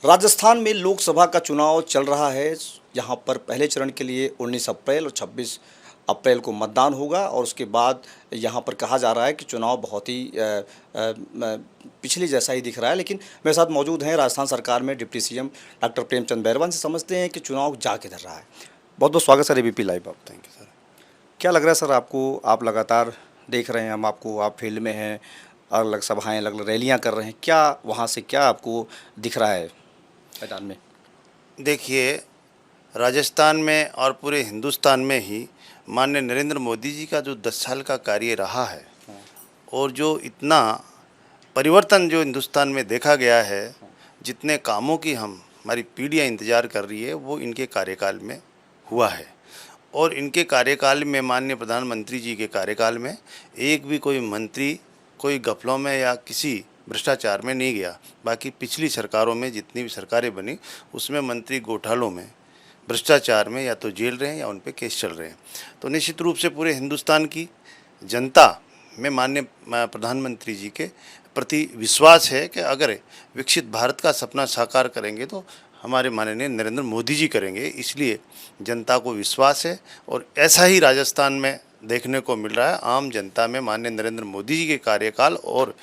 राजस्थान में लोकसभा का चुनाव चल रहा है। यहाँ पर पहले चरण के लिए 19 अप्रैल और 26 अप्रैल को मतदान होगा और उसके बाद यहाँ पर कहा जा रहा है कि चुनाव बहुत ही पिछले जैसा ही दिख रहा है। लेकिन मेरे साथ मौजूद हैं राजस्थान सरकार में deputy CM doctor Premchand Bairwa से समझते हैं कि चुनाव जा किधर रहा है। बहुत बहुत स्वागत सर एबीपी लाइव। आप थैंक यू सर। क्या लग रहा है सर आपको? आप लगातार देख रहे हैं, हम आपको, आप फील्ड में हैं, अलग अलग सभाएँ, अलग अलग रैलियाँ कर रहे हैं। क्या वहाँ से क्या आपको दिख रहा है मैदान में? देखिए, राजस्थान में और पूरे हिंदुस्तान में ही माननीय नरेंद्र मोदी जी का जो 10 साल का कार्य रहा है और जो इतना परिवर्तन जो हिंदुस्तान में देखा गया है, जितने कामों की हमारी पीढ़ियां इंतज़ार कर रही है वो इनके कार्यकाल में हुआ है। और इनके कार्यकाल में माननीय प्रधानमंत्री जी के कार्यकाल में एक भी कोई मंत्री कोई घपलों में या किसी भ्रष्टाचार में नहीं गया। बाकी पिछली सरकारों में जितनी भी सरकारें बनी उसमें मंत्री घोटालों में, भ्रष्टाचार में या तो जेल रहे हैं या उन पे केस चल रहे हैं। तो निश्चित रूप से पूरे हिंदुस्तान की जनता में माननीय प्रधानमंत्री जी के प्रति विश्वास है कि अगर विकसित भारत का सपना साकार करेंगे तो हमारे माननीय नरेंद्र मोदी जी करेंगे। इसलिए जनता को विश्वास है और ऐसा ही राजस्थान में देखने को मिल रहा है। आम जनता में माननीय नरेंद्र मोदी जी के कार्यकाल और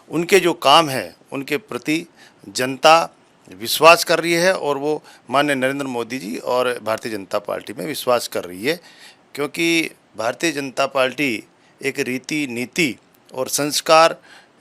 उनके जो काम है उनके प्रति जनता विश्वास कर रही है और वो माननीय नरेंद्र मोदी जी और भारतीय जनता पार्टी में विश्वास कर रही है। क्योंकि भारतीय जनता पार्टी एक रीति नीति और संस्कार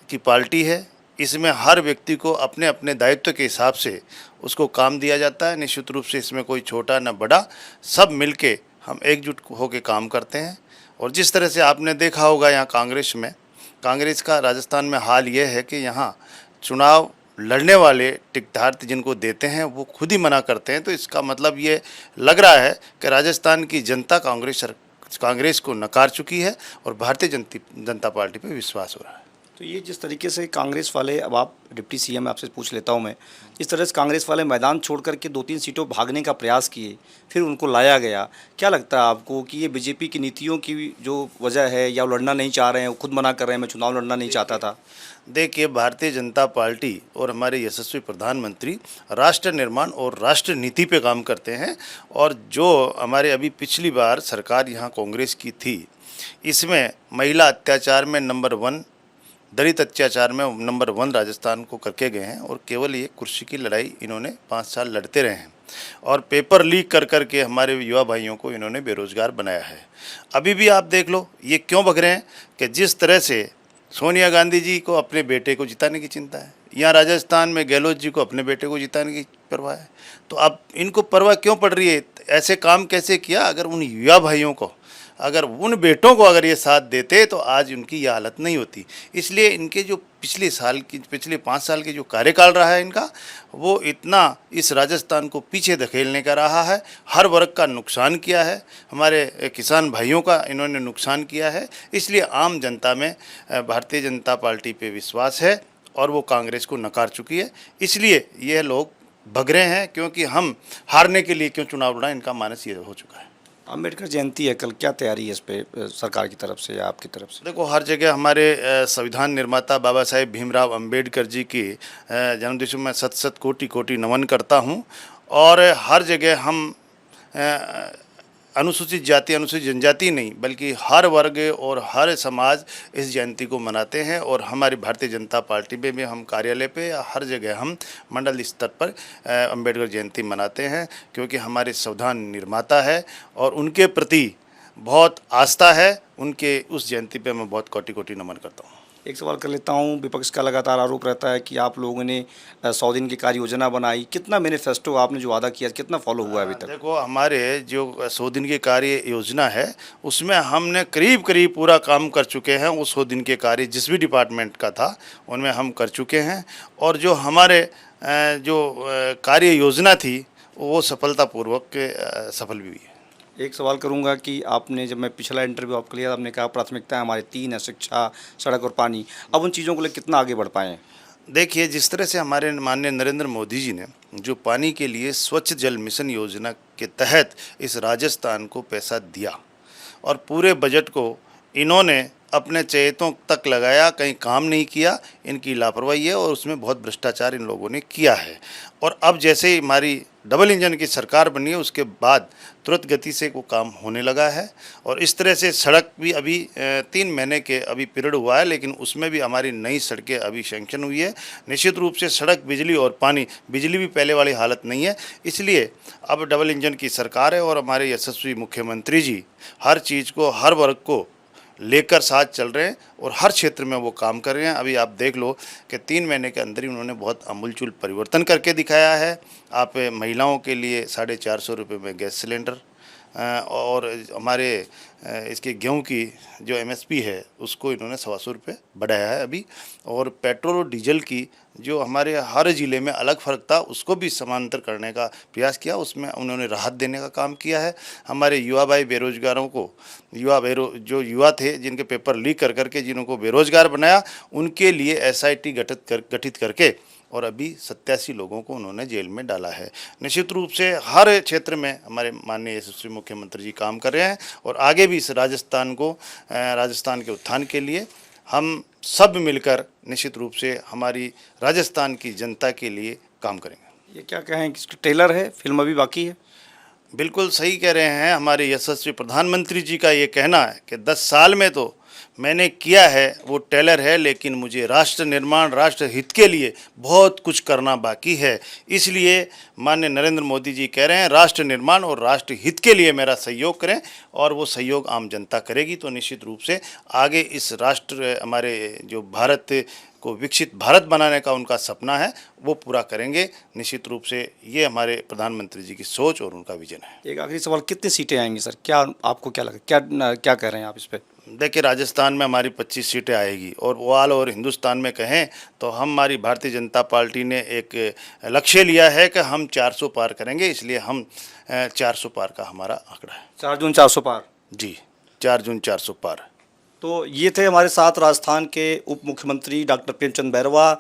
की पार्टी है। इसमें हर व्यक्ति को अपने अपने दायित्व के हिसाब से उसको काम दिया जाता है। निश्चित रूप से इसमें कोई छोटा न बड़ा, सब मिलके हम एकजुट होकर काम करते हैं। और जिस तरह से आपने देखा होगा यहाँ कांग्रेस का राजस्थान में हाल ये है कि यहाँ चुनाव लड़ने वाले टिकटार्थी जिनको देते हैं वो खुद ही मना करते हैं। तो इसका मतलब ये लग रहा है कि राजस्थान की जनता कांग्रेस को नकार चुकी है और भारतीय जनता पार्टी पे विश्वास हो रहा है। तो ये जिस तरीके से कांग्रेस वाले, अब आप डिप्टी सीएम आपसे पूछ लेता हूँ मैं, इस तरह से कांग्रेस वाले मैदान छोड़ करके 2-3 सीटों भागने का प्रयास किए, फिर उनको लाया गया, क्या लगता है आपको कि ये बीजेपी की नीतियों की जो वजह है, या वो लड़ना नहीं चाह रहे हैं, वो खुद मना कर रहे हैं मैं चुनाव लड़ना नहीं चाहता था? देखिए, भारतीय जनता पार्टी और हमारे यशस्वी प्रधानमंत्री राष्ट्र निर्माण और राष्ट्र नीति पे काम करते हैं। और जो हमारे अभी पिछली बार सरकार यहाँ कांग्रेस की थी, इसमें महिला अत्याचार में नंबर 1, दलित अत्याचार में नंबर 1 राजस्थान को करके गए हैं। और केवल ये कुर्सी की लड़ाई इन्होंने 5 साल लड़ते रहे हैं और पेपर लीक कर के हमारे युवा भाइयों को इन्होंने बेरोजगार बनाया है। अभी भी आप देख लो ये क्यों भग रहे हैं कि जिस तरह से सोनिया गांधी जी को अपने बेटे को जिताने की चिंता है, यहाँ राजस्थान में गहलोत जी को अपने बेटे को जिताने की परवाह है। तो अब इनको परवाह क्यों पड़ रही है? ऐसे काम कैसे किया? अगर उन युवा भाइयों को, अगर उन बेटों को अगर ये साथ देते तो आज उनकी यह हालत नहीं होती। इसलिए इनके जो पिछले 5 साल के जो कार्यकाल रहा है इनका, वो इतना इस राजस्थान को पीछे धकेलने का रहा है। हर वर्ग का नुकसान किया है, हमारे किसान भाइयों का इन्होंने नुकसान किया है। इसलिए आम जनता में भारतीय जनता पार्टी पे विश्वास है और वो कांग्रेस को नकार चुकी है। इसलिए ये लोग भग रहे हैं, क्योंकि हम हारने के लिए क्यों चुनाव लड़ा, इनका मानस ये हो चुका है। अम्बेडकर जयंती है कल, क्या तैयारी है इस पे सरकार की तरफ से या आपकी तरफ से? देखो, हर जगह हमारे संविधान निर्माता बाबा साहेब भीमराव अंबेडकर जी की जन्मदिवस में शत कोटि नमन करता हूँ। और हर जगह हम अनुसूचित जाति अनुसूचित जनजाति नहीं बल्कि हर वर्ग और हर समाज इस जयंती को मनाते हैं। और हमारी भारतीय जनता पार्टी में भी हम कार्यालय पे या हर जगह हम मंडल स्तर पर अंबेडकर जयंती मनाते हैं, क्योंकि हमारे संविधान निर्माता है और उनके प्रति बहुत आस्था है। उनके उस जयंती पे मैं बहुत कोटि नमन करता हूँ। एक सवाल कर लेता हूँ, विपक्ष का लगातार आरोप रहता है कि आप लोगों ने 100 दिन की कार्य योजना बनाई, कितना मैनिफेस्टो आपने जो वादा किया कितना फॉलो हुआ है अभी तक? देखो, हमारे जो 100 दिन की कार्य योजना है उसमें हमने करीब पूरा काम कर चुके हैं। उस 100 दिन के कार्य जिस भी डिपार्टमेंट का था उनमें हम कर चुके हैं। और जो हमारे जो कार्य योजना थी वो सफलतापूर्वक सफल भी हुई है। एक सवाल करूंगा कि आपने, जब मैं पिछला इंटरव्यू आपका लिया, आपने कहा प्राथमिकता हमारे 3 है, शिक्षा, सड़क और पानी। अब उन चीज़ों को लेकर कितना आगे बढ़ पाए हैं? देखिए, जिस तरह से हमारे माननीय नरेंद्र मोदी जी ने जो पानी के लिए स्वच्छ जल मिशन योजना के तहत इस राजस्थान को पैसा दिया और पूरे बजट को इन्होंने अपने चहेतों तक लगाया, कहीं काम नहीं किया, इनकी लापरवाही है और उसमें बहुत भ्रष्टाचार इन लोगों ने किया है। और अब जैसे ही हमारी डबल इंजन की सरकार बनी है उसके बाद तुरंत गति से वो काम होने लगा है। और इस तरह से सड़क भी अभी 3 महीने के अभी पीरियड हुआ है, लेकिन उसमें भी हमारी नई सड़कें अभी सैंक्शन हुई है। निश्चित रूप से सड़क, बिजली और पानी, बिजली भी पहले वाली हालत नहीं है, इसलिए अब डबल इंजन की सरकार है और हमारे यशस्वी मुख्यमंत्री जी हर चीज़ को, हर वर्ग को लेकर साथ चल रहे हैं और हर क्षेत्र में वो काम कर रहे हैं। अभी आप देख लो कि 3 महीने के अंदर ही उन्होंने बहुत आमूलचूल परिवर्तन करके दिखाया है। आप महिलाओं के लिए 450 रुपये में गैस सिलेंडर, और हमारे इसके गेहूं की जो एमएसपी है उसको इन्होंने 125 रुपये बढ़ाया है अभी। और पेट्रोल और डीजल की जो हमारे हर ज़िले में अलग फ़र्क था उसको भी समांतर करने का प्रयास किया, उसमें उन्होंने राहत देने का काम किया है। हमारे युवा भाई बेरोजगारों को, जो युवा थे जिनके पेपर लीक कर करके जिनको बेरोजगार बनाया, उनके लिए एसआईटी गठित करके और अभी 87 लोगों को उन्होंने जेल में डाला है। निश्चित रूप से हर क्षेत्र में हमारे माननीय यशस्वी मुख्यमंत्री जी काम कर रहे हैं और आगे भी इस राजस्थान के उत्थान के लिए हम सब मिलकर निश्चित रूप से हमारी राजस्थान की जनता के लिए काम करेंगे। ये क्या कहें कि इसका ट्रेलर है, फिल्म अभी बाकी है? बिल्कुल सही कह रहे हैं। हमारे यशस्वी प्रधानमंत्री जी का ये कहना है कि 10 साल में तो मैंने किया है, वो टेलर है, लेकिन मुझे राष्ट्र निर्माण, राष्ट्र हित के लिए बहुत कुछ करना बाकी है। इसलिए माननीय नरेंद्र मोदी जी कह रहे हैं राष्ट्र निर्माण और राष्ट्र हित के लिए मेरा सहयोग करें, और वो सहयोग आम जनता करेगी तो निश्चित रूप से आगे इस राष्ट्र, हमारे जो भारत को विकसित भारत बनाने का उनका सपना है वो पूरा करेंगे। निश्चित रूप से ये हमारे प्रधानमंत्री जी की सोच और उनका विजन है। एक आखिरी सवाल, कितनी सीटें आएंगी सर? क्या आपको क्या लगा, क्या कह रहे हैं आप इस पर? देखिए, राजस्थान में हमारी 25 सीटें आएगी और ऑल ओवर हिंदुस्तान में कहें तो हमारी भारतीय जनता पार्टी ने एक लक्ष्य लिया है कि हम 400 पार करेंगे, इसलिए हम 400 पार का हमारा आंकड़ा है। 4 जून 400 पार? जी, 4 जून 400 पार। तो ये थे हमारे साथ राजस्थान के उप मुख्यमंत्री डॉक्टर प्रेमचंद बैरवा।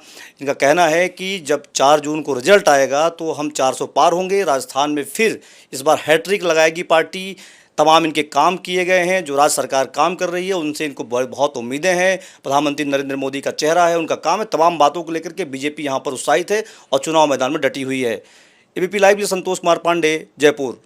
इनका कहना है कि जब 4 जून को रिजल्ट आएगा तो हम 400 पार होंगे। राजस्थान में फिर इस बार हैट्रिक लगाएगी पार्टी। तमाम इनके काम किए गए हैं, जो राज्य सरकार काम कर रही है उनसे इनको बहुत उम्मीदें हैं। प्रधानमंत्री नरेंद्र मोदी का चेहरा है, उनका काम है। तमाम बातों को लेकर के बीजेपी यहाँ पर उत्साहित है और चुनाव मैदान में डटी हुई है। एबीपी लाइव से संतोष कुमार पांडे, जयपुर।